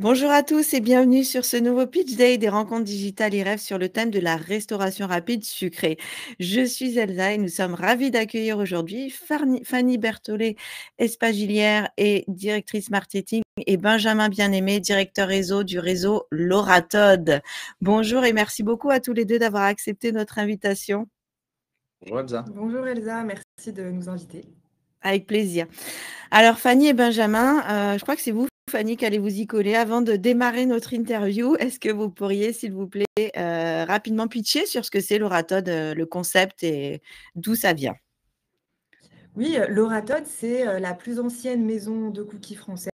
Bonjour à tous et bienvenue sur ce nouveau Pitch Day des rencontres digitales et rêves sur le thème de la restauration rapide sucrée. Je suis Elsa et nous sommes ravis d'accueillir aujourd'hui Fanny Berthollet, espagilière et directrice marketing, et Benjamin Bien-Aimé, directeur réseau du réseau Laura Todd. Bonjour et merci beaucoup à tous les deux d'avoir accepté notre invitation. Bonjour Elsa. Bonjour Elsa, merci de nous inviter. Avec plaisir. Alors Fanny et Benjamin, je crois que c'est vous, Fanny, qui allez vous y coller. Avant de démarrer notre interview, est-ce que vous pourriez, s'il vous plaît, rapidement pitcher sur ce que c'est Laura Todd, le concept et d'où ça vient? Oui, Laura Todd, c'est la plus ancienne maison de cookies française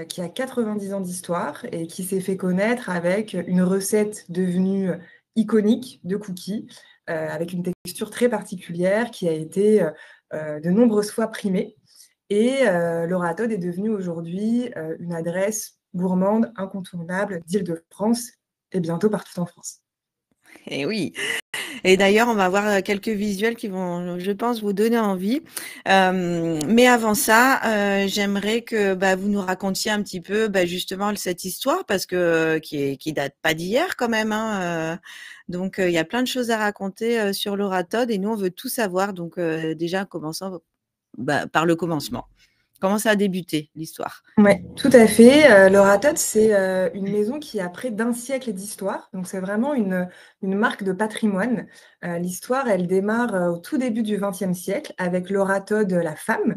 qui a 90 ans d'histoire et qui s'est fait connaître avec une recette devenue iconique de cookies, avec une texture très particulière qui a été de nombreuses fois primée. Et Laura Todd est devenue aujourd'hui une adresse gourmande incontournable d'Île-de-France et bientôt partout en France. Eh oui. Et d'ailleurs, on va voir quelques visuels qui vont, je pense, vous donner envie. Mais avant ça, j'aimerais que vous nous racontiez un petit peu justement cette histoire parce que qui date pas d'hier quand même. Donc, il y a plein de choses à raconter sur Laura Todd et nous, on veut tout savoir. Donc, déjà, commençons par le commencement. Comment ça a débuté, l'histoire? Oui, tout à fait. Laura Todd, c'est une maison qui a près d'un siècle d'histoire. Donc, c'est vraiment une marque de patrimoine. L'histoire, elle démarre au tout début du XXe siècle avec Laura Todd, la femme,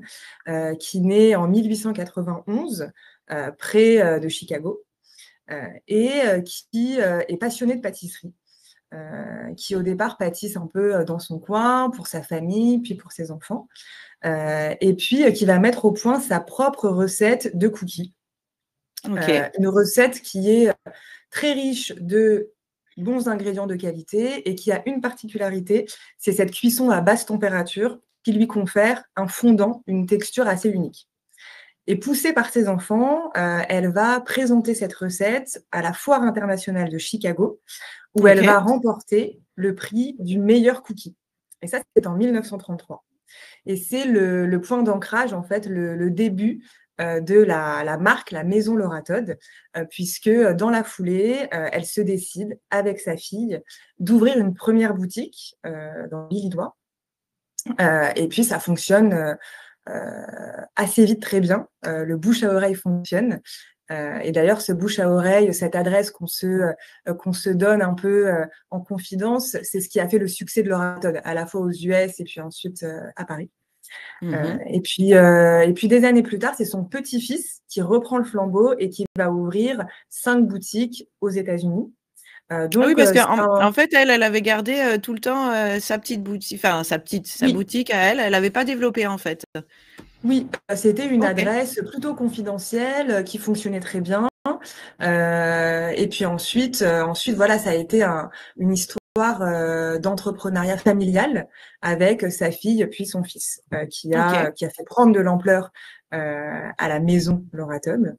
qui naît en 1891 près de Chicago et qui est passionnée de pâtisserie. Qui au départ pâtisse un peu dans son coin, pour sa famille, puis pour ses enfants. Et puis qui va mettre au point sa propre recette de cookies. Ok. Une recette qui est très riche de bons ingrédients de qualité et qui a une particularité, c'est cette cuisson à basse température qui lui confère un fondant, une texture assez unique. Et poussée par ses enfants, elle va présenter cette recette à la Foire internationale de Chicago, où elle va remporter le prix du meilleur cookie. Et ça, c'est en 1933. Et c'est le point d'ancrage, en fait, le début de la marque, la maison Laura Todd, puisque dans la foulée, elle se décide, avec sa fille, d'ouvrir une première boutique dans l'Illinois. Et puis, ça fonctionne assez vite, très bien. Le bouche à oreille fonctionne. Et d'ailleurs, ce bouche à oreille, cette adresse qu'on se donne un peu en confidence, c'est ce qui a fait le succès de Laura Todd, à la fois aux US et puis ensuite à Paris. Et puis des années plus tard, c'est son petit-fils qui reprend le flambeau et qui va ouvrir 5 boutiques aux États-Unis. Oui, parce qu'en fait, elle avait gardé tout le temps sa petite boutique, enfin sa boutique à elle. Elle n'avait pas développé en fait. Oui, c'était une adresse plutôt confidentielle qui fonctionnait très bien. Et puis ensuite, voilà, ça a été une histoire d'entrepreneuriat familial avec sa fille puis son fils, qui a fait prendre de l'ampleur à la maison Laura Todd.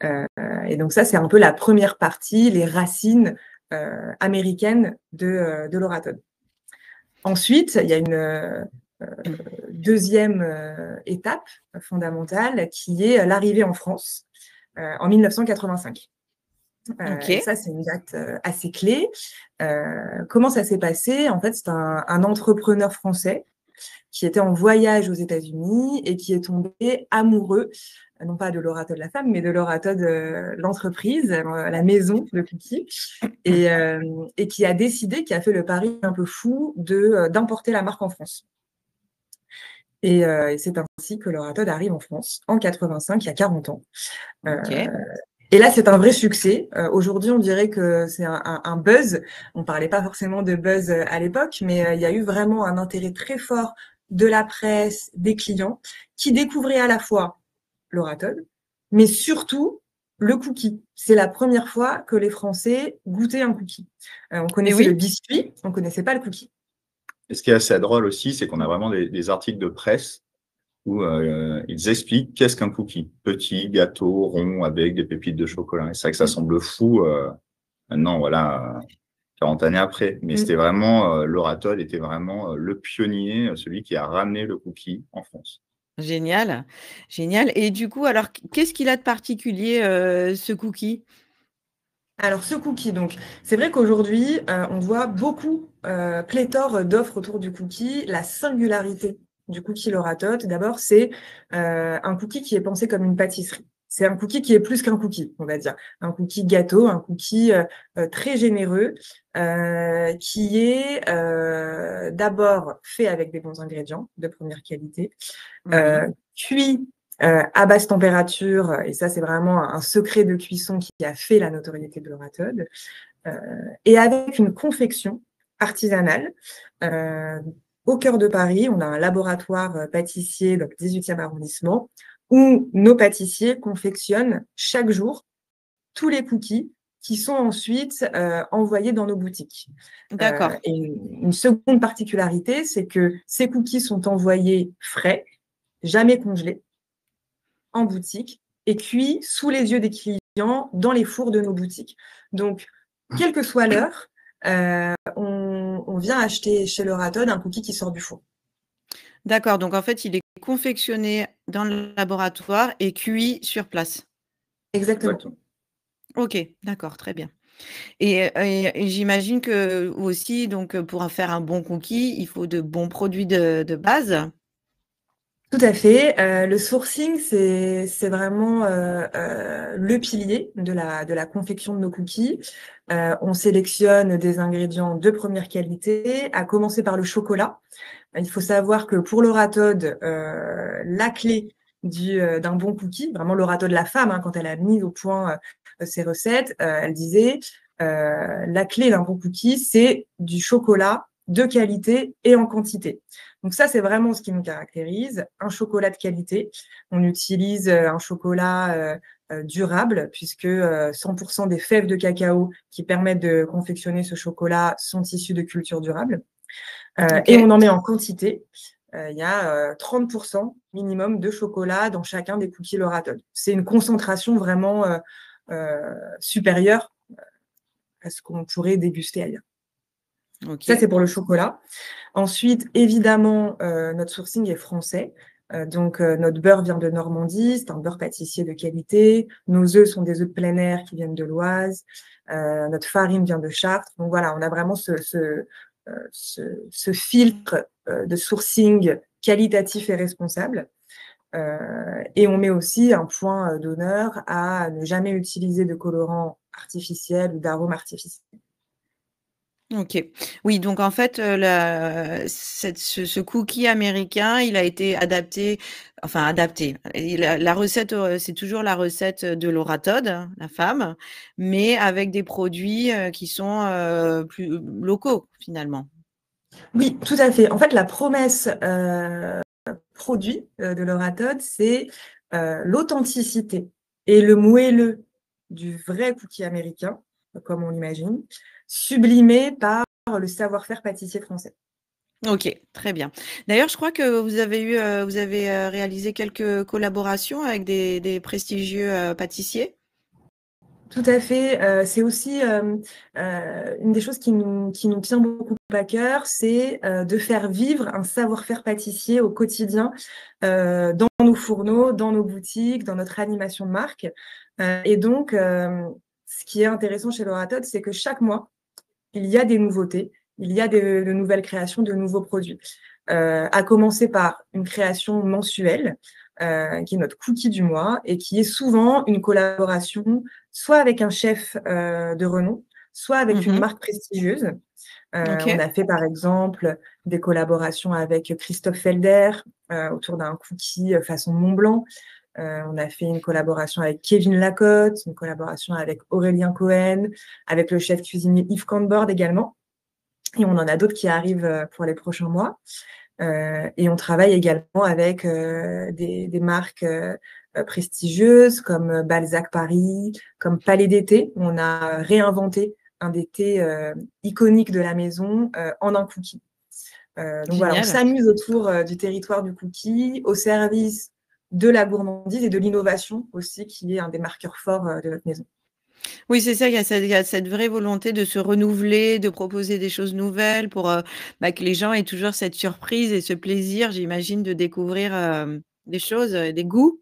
Et donc ça, c'est un peu la première partie, les racines américaines de Laura Todd. Ensuite, il y a une deuxième étape fondamentale qui est l'arrivée en France en 1985. Et ça, c'est une date assez clé. Comment ça s'est passé? En fait, c'est un entrepreneur français qui était en voyage aux États-Unis et qui est tombé amoureux, non pas de Laura Todd la femme, mais de Laura Todd l'entreprise, la maison de cookies, et qui a décidé, qui a fait le pari un peu fou d'importer la marque en France. Et c'est ainsi que Laura Todd arrive en France en 85, il y a 40 ans. Et là, c'est un vrai succès. Aujourd'hui, on dirait que c'est un buzz. On ne parlait pas forcément de buzz à l'époque, mais il y a eu vraiment un intérêt très fort de la presse, des clients, qui découvraient à la fois Laura Todd, mais surtout le cookie. C'est la première fois que les Français goûtaient un cookie. On connaissait le biscuit, on ne connaissait pas le cookie. Et ce qui est assez drôle aussi, c'est qu'on a vraiment des articles de presse où ils expliquent qu'est-ce qu'un cookie. Petit, gâteau, rond, avec des pépites de chocolat. Et c'est vrai que ça semble fou maintenant, voilà, 40 années après. Mais c'était vraiment, Laura Todd était vraiment le pionnier, celui qui a ramené le cookie en France. Génial, génial et du coup, alors qu'est-ce qu'il a de particulier, ce cookie? Alors ce cookie donc, c'est vrai qu'aujourd'hui, on voit beaucoup, pléthore d'offres autour du cookie. La singularité du cookie Lauratot, d'abord, c'est, un cookie qui est pensé comme une pâtisserie. C'est un cookie qui est plus qu'un cookie, on va dire. Un cookie gâteau, un cookie, très généreux, qui est, d'abord fait avec des bons ingrédients de première qualité, cuit à basse température, et ça c'est vraiment un secret de cuisson qui a fait la notoriété de l'oratode, et avec une confection artisanale. Euh, Au cœur de Paris, on a un laboratoire pâtissier dans le 18e arrondissement où nos pâtissiers confectionnent chaque jour tous les cookies qui sont ensuite envoyés dans nos boutiques. D'accord, Et une seconde particularité, c'est que ces cookies sont envoyés frais, jamais congelés, en boutique et cuits sous les yeux des clients dans les fours de nos boutiques. Donc, quelle que soit l'heure, on vient acheter chez Lauratot un cookie qui sort du four. d'accord, donc en fait, il est confectionné dans le laboratoire et cuit sur place? Exactement. Exactement. OK, d'accord, très bien et j'imagine que aussi donc, pour en faire un bon cookie, il faut de bons produits de base? Tout à fait. Le sourcing, c'est vraiment le pilier de la confection de nos cookies. On sélectionne des ingrédients de première qualité, à commencer par le chocolat. Il faut savoir que pour l'oratode, la clé d'un bon cookie, vraiment l'oratode de la femme, hein, quand elle a mis au point ses recettes, elle disait la clé d'un bon cookie, c'est du chocolat de qualité et en quantité. Donc ça, c'est vraiment ce qui nous caractérise, un chocolat de qualité. On utilise un chocolat durable, puisque 100% des fèves de cacao qui permettent de confectionner ce chocolat sont issues de cultures durables. Et OK, on en met en quantité. Il y a 30% minimum de chocolat dans chacun des cookies Lauratot. C'est une concentration vraiment supérieure à ce qu'on pourrait déguster ailleurs. Ça, OK. c'est pour le chocolat. Ensuite, évidemment, notre sourcing est français. Donc, notre beurre vient de Normandie, c'est un beurre pâtissier de qualité. Nos œufs sont des œufs de plein air qui viennent de l'Oise. Notre farine vient de Chartres. Donc voilà, on a vraiment ce filtre de sourcing qualitatif et responsable. Et on met aussi un point d'honneur à ne jamais utiliser de colorants artificiels ou d'arômes artificiels. OK. Oui, donc en fait, ce cookie américain, il a été adapté enfin adapté. Et la recette, c'est toujours la recette de Laura Todd, hein, la femme, mais avec des produits, qui sont, plus locaux, finalement. Oui, tout à fait. En fait, la promesse produit de l'oratode, c'est l'authenticité et le moelleux du vrai cookie américain, comme on l'imagine, sublimé par le savoir-faire pâtissier français. OK, très bien. D'ailleurs, je crois que vous avez, réalisé quelques collaborations avec des prestigieux, pâtissiers? Tout à fait, c'est aussi, une des choses qui nous tient beaucoup à cœur, c'est, de faire vivre un savoir-faire pâtissier au quotidien, dans nos fourneaux, dans nos boutiques, dans notre animation de marque, et donc ce qui est intéressant chez Lauratot, c'est que chaque mois, il y a des nouveautés, il y a de nouvelles créations, de nouveaux produits. À commencer par une création mensuelle, qui est notre cookie du mois et qui est souvent une collaboration soit avec un chef de renom, soit avec une Mmh. marque prestigieuse. On OK. a fait par exemple des collaborations avec Christophe Felder autour d'un cookie façon Mont Blanc. On a fait une collaboration avec Kevin Lacotte, une collaboration avec Aurélien Cohen, avec le chef cuisinier Yves Cambord également. Et on en a d'autres qui arrivent pour les prochains mois. Et on travaille également avec des marques prestigieuses comme Balzac Paris, comme Palais d'été. On a réinventé un des thés iconiques de la maison en un cookie. Donc voilà, on Génial. s'amuse autour du territoire du cookie, au service de la gourmandise et de l'innovation aussi, qui est un des marqueurs forts de notre maison. Oui, c'est ça, il y a cette vraie volonté de se renouveler, de proposer des choses nouvelles pour, que les gens aient toujours cette surprise et ce plaisir, j'imagine, de découvrir, des choses, des goûts.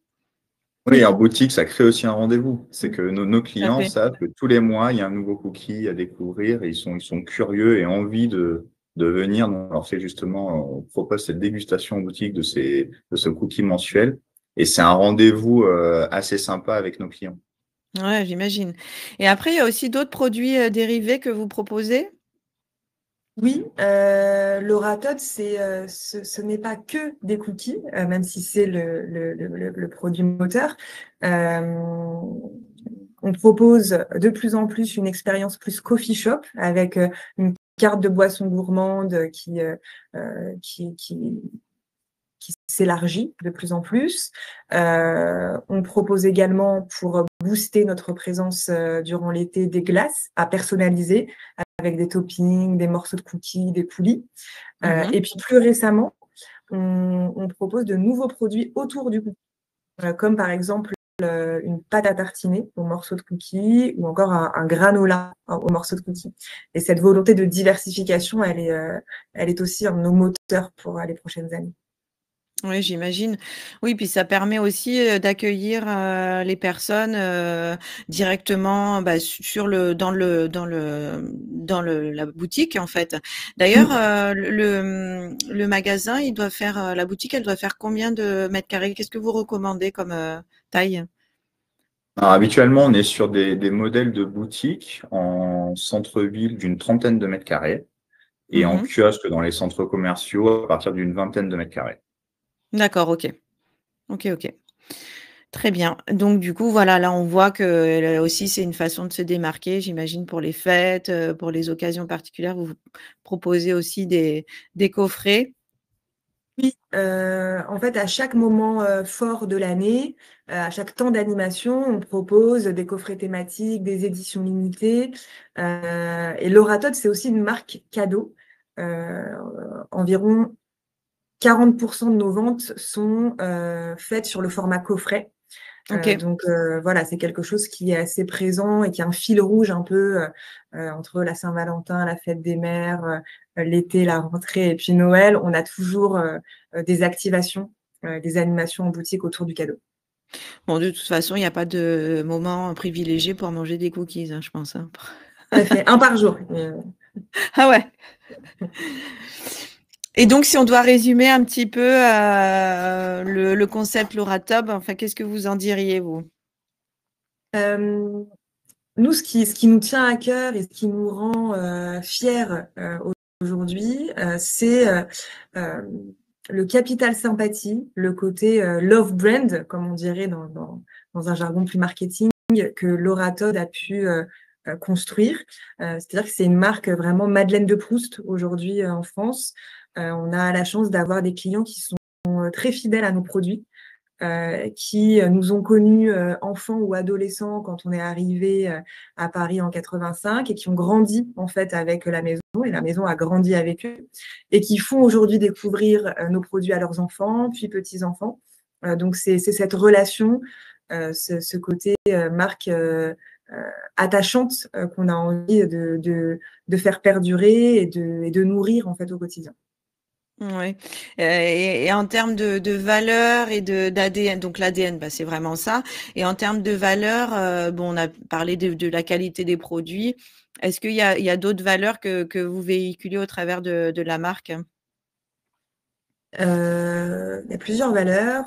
Oui, en boutique, ça crée aussi un rendez-vous. C'est que nos Tout à clients fait. savent que tous les mois, il y a un nouveau cookie à découvrir et ils sont curieux et envie de venir. Donc, on leur fait justement, on propose cette dégustation en boutique de ce cookie mensuel. Et c'est un rendez-vous assez sympa avec nos clients. Ouais, j'imagine. Et après, il y a aussi d'autres produits dérivés que vous proposez? Oui, l'oratode, ce n'est pas que des cookies, même si c'est le produit moteur. On propose de plus en plus une expérience plus coffee shop avec une carte de boissons gourmandes qui s'élargit de plus en plus. On propose également, pour booster notre présence durant l'été, des glaces à personnaliser avec des toppings, des morceaux de cookies, des coulis. Et puis plus récemment, on propose de nouveaux produits autour du cookie, comme par exemple une pâte à tartiner aux morceaux de cookies ou encore un granola aux morceaux de cookies. Et cette volonté de diversification, elle est aussi un de nos moteurs pour les prochaines années. Oui, j'imagine. Oui, puis ça permet aussi, d'accueillir, les personnes, directement, bah, sur le dans la boutique, en fait. D'ailleurs, le magasin, il doit faire, la boutique, elle doit faire combien de mètres carrés? Qu'est-ce que vous recommandez comme, taille? Alors, habituellement, on est sur des modèles de boutiques en centre-ville d'une trentaine de mètres carrés et en Mmh. kiosque dans les centres commerciaux à partir d'une vingtaine de mètres carrés. D'accord, OK. OK, OK. Très bien. Donc du coup, voilà, là, on voit que, aussi, c'est une façon de se démarquer, j'imagine, pour les fêtes, pour les occasions particulières. Vous proposez aussi des coffrets. Oui, en fait, à chaque moment, fort de l'année, à chaque temps d'animation, on propose des coffrets thématiques, des éditions limitées, et l'Oratode, c'est aussi une marque cadeau. Environ 40 de nos ventes sont, faites sur le format coffret. OK. Donc voilà, c'est quelque chose qui est assez présent et qui est un fil rouge un peu, entre la Saint-Valentin, la fête des mères, l'été, la rentrée et puis Noël. On a toujours, des activations, des animations en boutique autour du cadeau. Bon, de toute façon, il y a pas de moment privilégié pour manger des cookies, hein, je pense, hein? Tout à fait, un par jour. Ah ouais? Et donc si on doit résumer un petit peu, le concept Laura-Tob, enfin, qu'est-ce que vous en diriez, vous? Hem, Nous, ce qui nous tient à cœur et ce qui nous rend, fiers, aujourd'hui, c'est, le capital sympathie, le côté, love brand, comme on dirait dans un jargon plus marketing, que Laura Todd a pu, construire. C'est-à-dire que c'est une marque vraiment Madeleine de Proust aujourd'hui, en France. On a la chance d'avoir des clients qui sont, très fidèles à nos produits, qui nous ont connus enfants ou adolescents quand on est arrivé à Paris en 85 et qui ont grandi en fait avec la maison et la maison a grandi avec eux et qui font aujourd'hui découvrir nos produits à leurs enfants puis petits-enfants. Donc c'est cette relation, ce côté marque attachante qu'on a envie de faire perdurer et de nourrir en fait au quotidien. Ouais, et en termes de valeurs et d'ADN, donc l'ADN, bah, c'est vraiment ça. Et en termes de valeurs, bon, on a parlé de la qualité des produits. Est-ce qu'il y a d'autres valeurs que vous véhiculez au travers de la marque? Il y a plusieurs valeurs.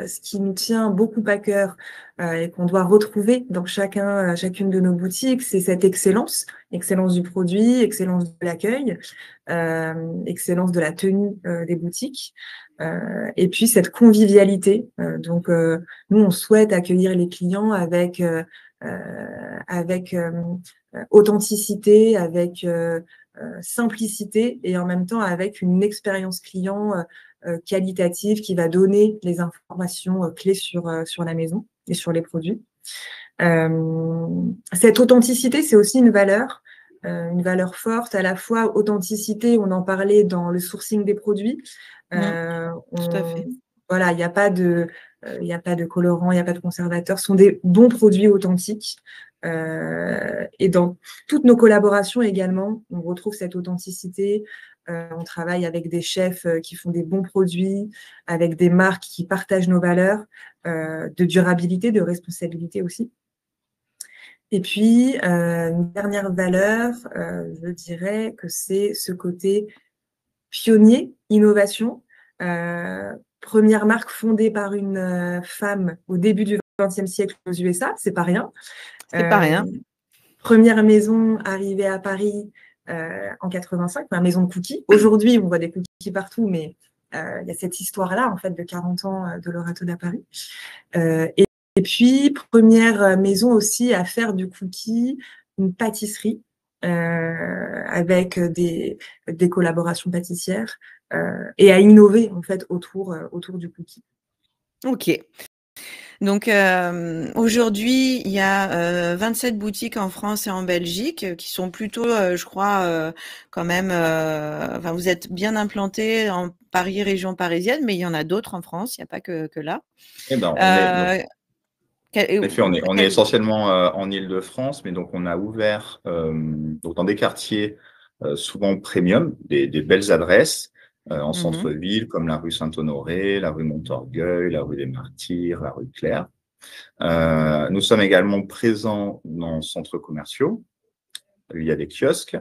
Ce qui nous tient beaucoup à cœur, et qu'on doit retrouver dans chacune de nos boutiques, c'est cette excellence. Excellence du produit, excellence de l'accueil, excellence de la tenue, des boutiques, et puis cette convivialité. Nous, on souhaite accueillir les clients avec authenticité, avec simplicité et en même temps avec une expérience client qualitative qui va donner les informations clés sur la maison et sur les produits. Cette authenticité, c'est aussi une valeur forte, à la fois authenticité, on en parlait dans le sourcing des produits. Mmh, Euh, tout à on, fait. voilà, il n'y a pas de colorant, il n'y a pas de conservateur. Ce sont des bons produits authentiques. Et dans toutes nos collaborations également, on retrouve cette authenticité. On travaille avec des chefs qui font des bons produits, avec des marques qui partagent nos valeurs de durabilité, de responsabilité aussi. Et puis, une dernière valeur, je dirais que c'est ce côté pionnier, innovation. Première marque fondée par une femme au début du XXe siècle aux USA, c'est pas rien. C'est pas rien. Première maison arrivée à Paris en 85, la maison de cookies. Aujourd'hui, on voit des cookies partout, mais il y a cette histoire-là, en fait, de 40 ans de l'Orato à Paris. Et puis, première maison aussi à faire du cookie une pâtisserie avec des collaborations pâtissières et à innover, en fait, autour du cookie. Ok. Donc aujourd'hui, il y a 27 boutiques en France et en Belgique qui sont plutôt, je crois, quand même. Enfin, vous êtes bien implantés en Paris, région parisienne, mais il y en a d'autres en France. Il n'y a pas que là. Eh ben, en effet, on est essentiellement en Île-de-France, mais donc on a ouvert donc dans des quartiers souvent premium, des belles adresses en centre-ville, comme la rue Saint-Honoré, la rue Montorgueil, la rue des Martyrs, la rue Claire. Nous sommes également présents dans centres commerciaux. Il y a des kiosques.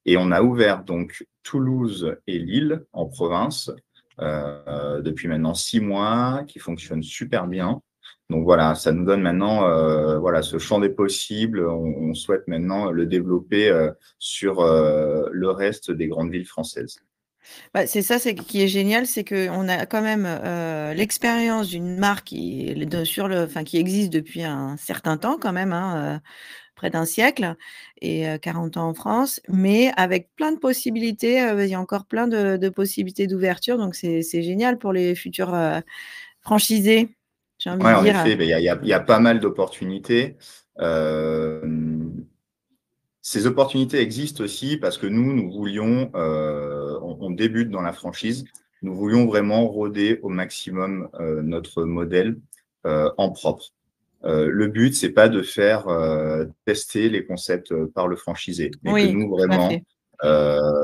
Et on a ouvert donc Toulouse et Lille en province depuis maintenant 6 mois, qui fonctionnent super bien. Donc voilà, ça nous donne maintenant voilà, ce champ des possibles. On souhaite maintenant le développer sur le reste des grandes villes françaises. Bah, c'est ça, qui est génial, c'est qu'on a quand même l'expérience d'une marque qui existe depuis un certain temps quand même, hein, près d'un siècle et 40 ans en France, mais avec plein de possibilités. Il y a encore plein de possibilités d'ouverture, donc c'est génial pour les futurs franchisés, j'ai envie Ouais, de en dire. effet, il y a pas mal d'opportunités. Ces opportunités existent aussi parce que nous voulions, on débute dans la franchise, nous voulions vraiment rôder au maximum notre modèle en propre. Le but, c'est pas de faire tester les concepts par le franchisé, mais que Oui, nous, tout à vraiment, fait.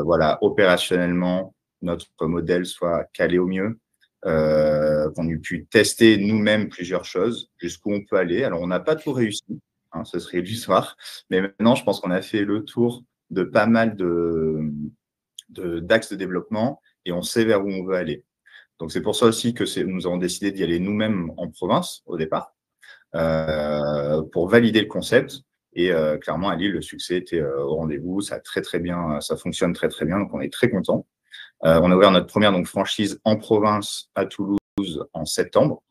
voilà, opérationnellement, notre modèle soit calé au mieux, qu'on ait pu tester nous-mêmes plusieurs choses, jusqu'où on peut aller. Alors, on n'a pas tout réussi, hein, ce serait illusoire, mais maintenant, je pense qu'on a fait le tour de pas mal d'axes de développement et on sait vers où on veut aller. Donc, c'est pour ça aussi que nous avons décidé d'y aller nous-mêmes en province au départ. Pour valider le concept. Et clairement, à Lille, le succès était au rendez-vous. Ça a très bien, ça fonctionne très bien. Donc, on est très content. On a ouvert notre première franchise en province à Toulouse en septembre.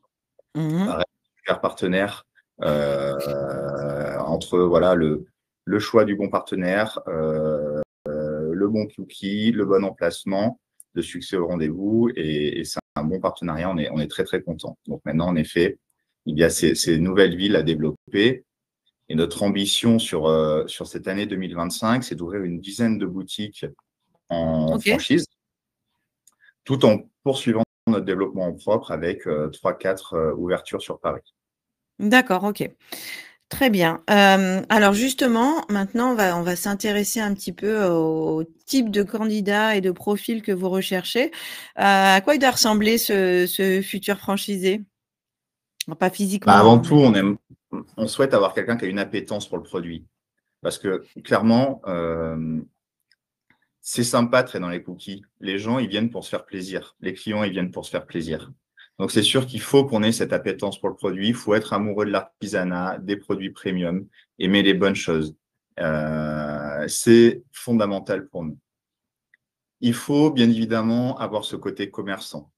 Pareil, super partenaire entre voilà le choix du bon partenaire, le bon cookie, le bon emplacement, le succès au rendez-vous. Et c'est un bon partenariat. On est très content. Donc maintenant, en effet, il y a ces nouvelles villes à développer. Et notre ambition sur cette année 2025, c'est d'ouvrir une dizaine de boutiques en franchise, tout en poursuivant notre développement en propre avec 3-4 ouvertures sur Paris. D'accord, ok. Très bien. Alors justement, maintenant, on va s'intéresser un petit peu au type de candidat et de profil que vous recherchez. À quoi il doit ressembler ce futur franchisé? Pas physiquement, Avant hein, tout, on souhaite avoir quelqu'un qui a une appétence pour le produit. Parce que clairement, c'est sympa de traîner dans les cookies. Les gens, ils viennent pour se faire plaisir. Les clients, ils viennent pour se faire plaisir. Donc, c'est sûr qu'il faut qu'on ait cette appétence pour le produit. Il faut être amoureux de l'artisanat, des produits premium, aimer les bonnes choses. C'est fondamental pour nous. Il faut bien évidemment avoir ce côté commerçant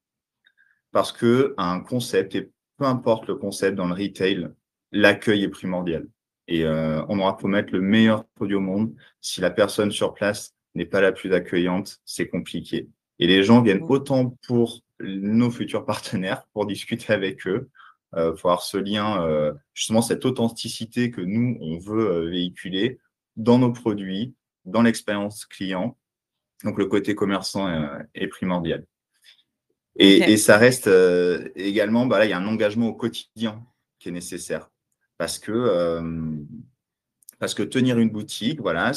parce qu'un concept, et peu importe le concept dans le retail, l'accueil est primordial. Et on aura pour mettre le meilleur produit au monde. Si la personne sur place n'est pas la plus accueillante, c'est compliqué. Et les gens viennent autant pour nos futurs partenaires, pour discuter avec eux, pour avoir ce lien, justement cette authenticité que nous, on veut véhiculer dans nos produits, dans l'expérience client. Donc, le côté commerçant est primordial. Et ça reste également, là, il y a un engagement au quotidien qui est nécessaire. Parce que tenir une boutique, voilà,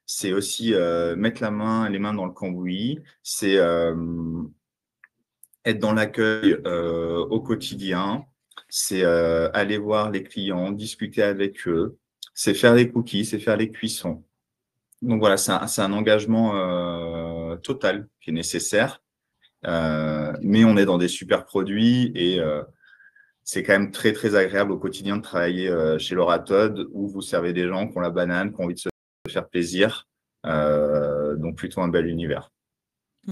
c'est aussi mettre les mains dans le cambouis, c'est être dans l'accueil au quotidien, c'est aller voir les clients, discuter avec eux, c'est faire les cookies, c'est faire les cuissons. Donc voilà, c'est un engagement total qui est nécessaire, mais on est dans des super produits et c'est quand même très très agréable au quotidien de travailler chez Laura Todd où vous servez des gens qui ont la banane, qui ont envie de se faire plaisir. Donc plutôt un bel univers.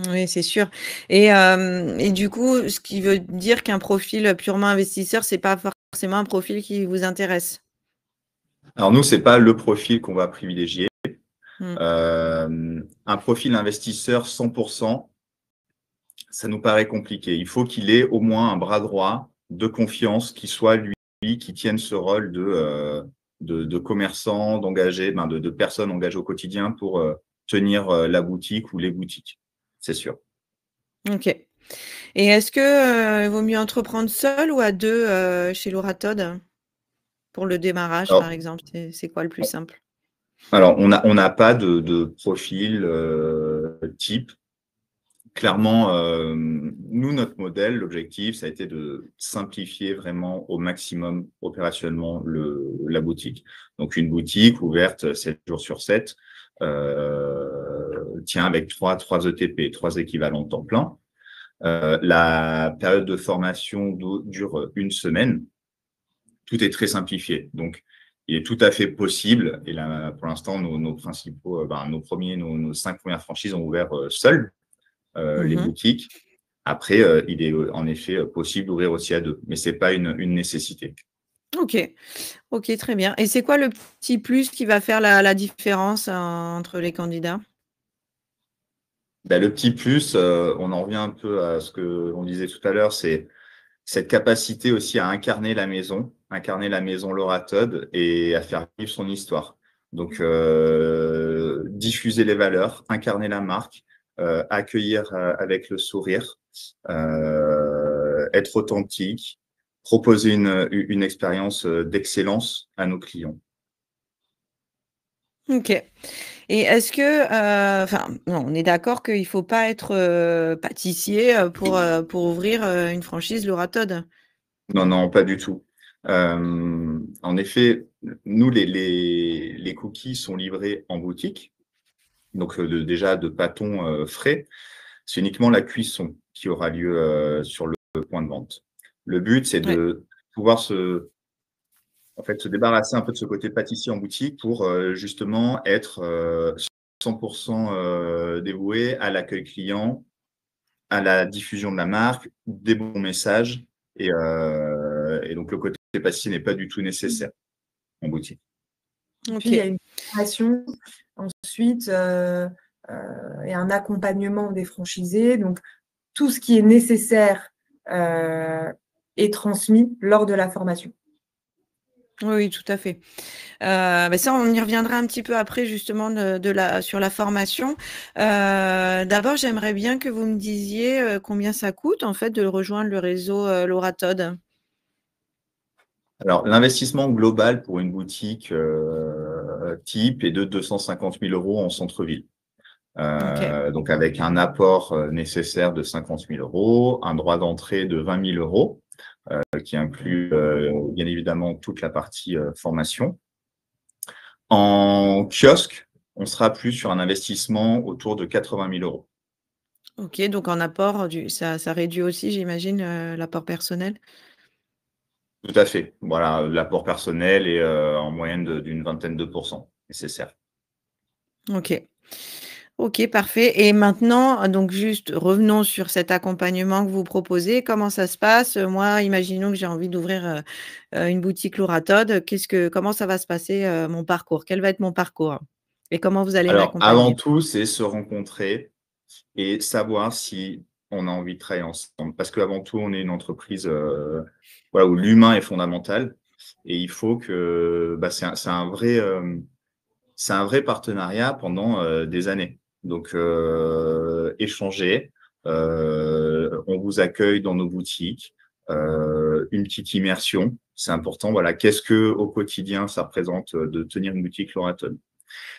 Oui, c'est sûr. Et du coup, ce qui veut dire qu'un profil purement investisseur, c'est pas forcément un profil qui vous intéresse. Alors nous, c'est pas le profil qu'on va privilégier. Mm. Un profil investisseur 100%, ça nous paraît compliqué. Il faut qu'il ait au moins un bras droit de confiance qui soit lui qui tienne ce rôle de commerçant, d'engagé, de personnes engagées au quotidien pour tenir la boutique ou les boutiques. C'est sûr. Ok. Et est-ce que il vaut mieux entreprendre seul ou à deux chez Laura Todd pour le démarrage, par Alors, exemple? C'est quoi le plus simple? on n'a pas de profil type. Clairement, nous, notre modèle, l'objectif, ça a été de simplifier vraiment au maximum opérationnellement la boutique. Donc, une boutique ouverte 7 jours sur 7, tient avec trois ETP, 3 équivalents temps plein. La période de formation dure 1 semaine. Tout est très simplifié. Donc, il est tout à fait possible. Et là, pour l'instant, nos 5 premières franchises ont ouvert seuls les Mhm. boutiques. Après, il est en effet possible d'ouvrir aussi à 2, mais c'est pas une nécessité. Ok. Ok, très bien. Et c'est quoi le petit plus qui va faire la différence entre les candidats? Ben, le petit plus, on en revient un peu à ce que l'on disait tout à l'heure, c'est cette capacité aussi à incarner la maison Laura Todd et à faire vivre son histoire. Donc, diffuser les valeurs, incarner la marque, accueillir avec le sourire, être authentique, proposer une expérience d'excellence à nos clients. Ok. Et est-ce que, enfin, non, on est d'accord qu'il faut pas être pâtissier pour ouvrir une franchise Laura Todd? Non, non, pas du tout. En effet, nous, les cookies sont livrés en boutique, donc déjà de pâtons frais. C'est uniquement la cuisson qui aura lieu sur le point de vente. Le but, c'est Ouais. de pouvoir se débarrasser un peu de ce côté pâtissier en boutique pour justement être 100% dévoué à l'accueil client, à la diffusion de la marque, des bons messages. Et donc, le côté pâtissier n'est pas du tout nécessaire en boutique. Et puis, Ok. il y a une formation ensuite et un accompagnement des franchisés. Donc, tout ce qui est nécessaire est transmis lors de la formation. Oui, oui, tout à fait. Ça, on y reviendra un petit peu après justement sur la formation. D'abord, j'aimerais bien que vous me disiez combien ça coûte en fait de rejoindre le réseau Laura Todd. Alors, l'investissement global pour une boutique type est de 250 000 € en centre-ville. Ok. Donc, avec un apport nécessaire de 50 000 €, un droit d'entrée de 20 000 € qui inclut bien évidemment toute la partie formation. En kiosque, on sera plus sur un investissement autour de 80 000 €. Ok, donc en apport, ça réduit aussi, j'imagine, l'apport personnel. Tout à fait. Voilà, l'apport personnel est en moyenne d'une vingtaine de pourcents nécessaire. Ok. Ok, parfait. Et maintenant, donc juste revenons sur cet accompagnement que vous proposez. Comment ça se passe? Moi, imaginons que j'ai envie d'ouvrir une boutique Laura Todd. Comment ça va se passer, mon parcours? Quel va être mon parcours? Et comment vous allez Alors, avant m'accompagner? tout, c'est se rencontrer et savoir si on a envie de travailler ensemble. Parce qu'avant tout, on est une entreprise voilà, où l'humain est fondamental. Et il faut que c'est un vrai partenariat pendant des années. Donc, échanger, on vous accueille dans nos boutiques, une petite immersion, c'est important. Voilà, qu'est-ce que au quotidien ça représente de tenir une boutique Laura Todd?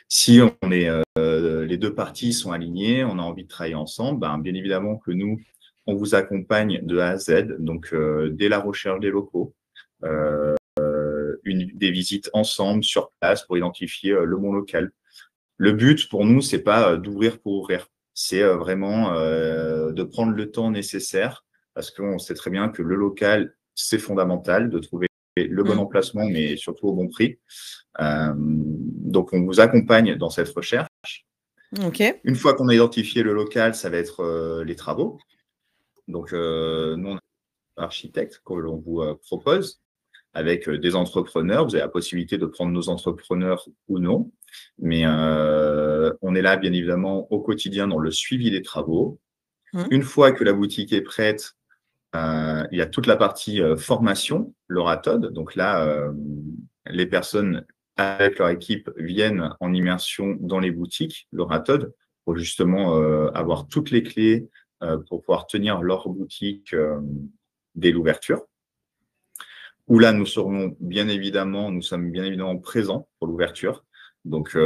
Si on est, les deux parties sont alignées, on a envie de travailler ensemble, ben, bien évidemment que nous, on vous accompagne de A à Z, donc dès la recherche des locaux, des visites ensemble sur place pour identifier le bon local. Le but pour nous, c'est pas d'ouvrir pour ouvrir, c'est vraiment de prendre le temps nécessaire parce qu'on sait très bien que le local, c'est fondamental de trouver le bon emplacement, mais surtout au bon prix. Donc, on vous accompagne dans cette recherche. Ok. Une fois qu'on a identifié le local, ça va être les travaux. Donc, nous, on a un architecte que l'on vous propose avec des entrepreneurs. Vous avez la possibilité de prendre nos entrepreneurs ou non. Mais on est là, bien évidemment, au quotidien dans le suivi des travaux. Une fois que la boutique est prête, il y a toute la partie formation, l'Oratode. Donc là, les personnes avec leur équipe viennent en immersion dans les boutiques, l'Oratode, pour justement avoir toutes les clés pour pouvoir tenir leur boutique dès l'ouverture. Où là, nous sommes bien évidemment présents pour l'ouverture. Donc,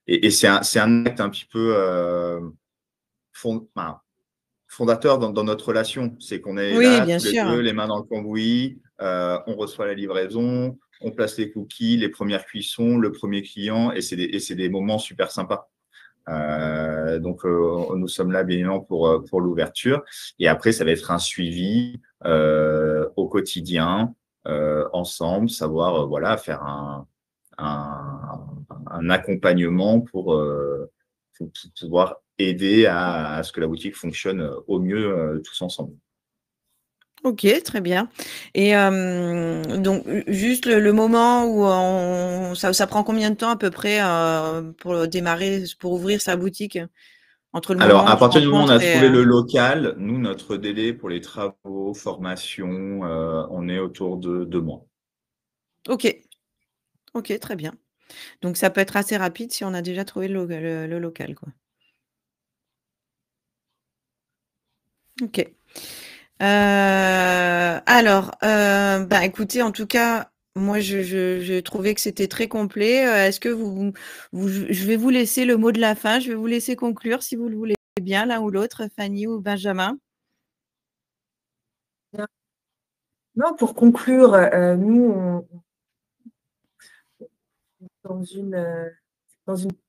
et c'est un acte un petit peu fondateur dans notre relation. C'est qu'on est Oui, là, bien tous les sûr. deux, les mains dans le cambouis, on reçoit la livraison, on place les cookies, les premières cuissons, le premier client, et c'est des moments super sympas. Donc, nous sommes là, bien évidemment, pour l'ouverture. Et après, ça va être un suivi au quotidien, ensemble, savoir voilà, faire un accompagnement pour pouvoir aider à ce que la boutique fonctionne au mieux tous ensemble. Ok, très bien. Et donc, juste le moment où ça prend combien de temps à peu près pour démarrer, pour ouvrir sa boutique? Entre le Alors, moment où à on se partir du moment où on rencontre a et… trouvé le local, nous, notre délai pour les travaux, formation, on est autour de 2 mois. Ok, ok, très bien. Donc, ça peut être assez rapide si on a déjà trouvé le local, quoi. Ok. Alors, bah, écoutez, en tout cas, moi, j'ai trouvé que c'était très complet. Est-ce que je vais vous laisser le mot de la fin. Je vais vous laisser conclure si vous le voulez bien, l'un ou l'autre, Fanny ou Benjamin. Non, pour conclure, nous, dans une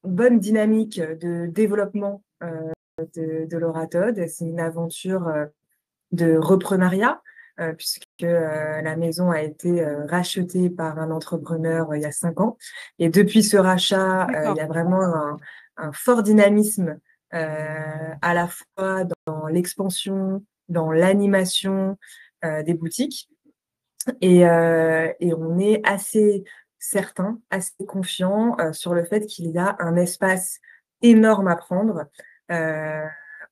bonne dynamique de développement de l'Oratode. C'est une aventure de reprenariat, puisque la maison a été rachetée par un entrepreneur il y a 5 ans. Et depuis ce rachat, il y a vraiment un fort dynamisme à la fois dans l'expansion, dans l'animation des boutiques. Et on est assez certain, assez confiant sur le fait qu'il y a un espace énorme à prendre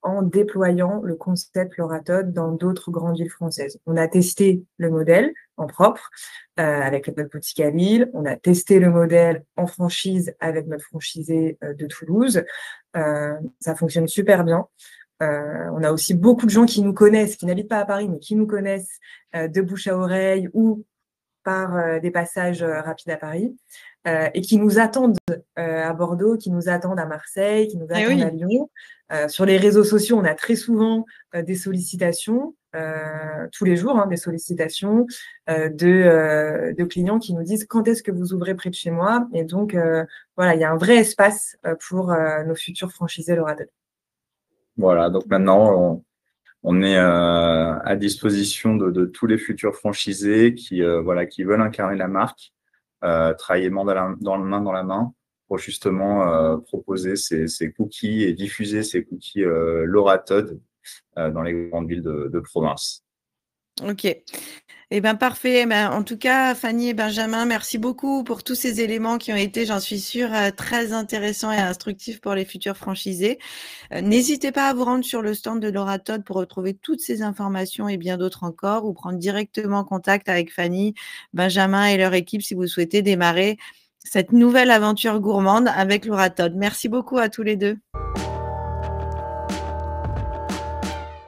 en déployant le concept Loratode dans d'autres grandes villes françaises. On a testé le modèle en propre avec notre boutique à Lille. On a testé le modèle en franchise avec notre franchisé de Toulouse. Ça fonctionne super bien. On a aussi beaucoup de gens qui nous connaissent, qui n'habitent pas à Paris, mais qui nous connaissent de bouche à oreille ou par des passages rapides à Paris et qui nous attendent à Bordeaux, qui nous attendent à Marseille, qui nous attendent à Lyon. Sur les réseaux sociaux, on a très souvent des sollicitations, tous les jours, des sollicitations de clients qui nous disent quand est-ce que vous ouvrez près de chez moi. Et donc, voilà, il y a un vrai espace pour nos futurs franchisés Loratode. Voilà, donc maintenant, on est à disposition de tous les futurs franchisés qui veulent incarner la marque, travailler main dans la main pour justement proposer ces cookies et diffuser ces cookies Loratode dans les grandes villes de province. Ok. Eh bien, parfait. En tout cas, Fanny et Benjamin, merci beaucoup pour tous ces éléments qui ont été, j'en suis sûre, très intéressants et instructifs pour les futurs franchisés. N'hésitez pas à vous rendre sur le stand de l'Oratode pour retrouver toutes ces informations et bien d'autres encore, ou prendre directement contact avec Fanny, Benjamin et leur équipe si vous souhaitez démarrer cette nouvelle aventure gourmande avec l'Oratode. Merci beaucoup à tous les deux.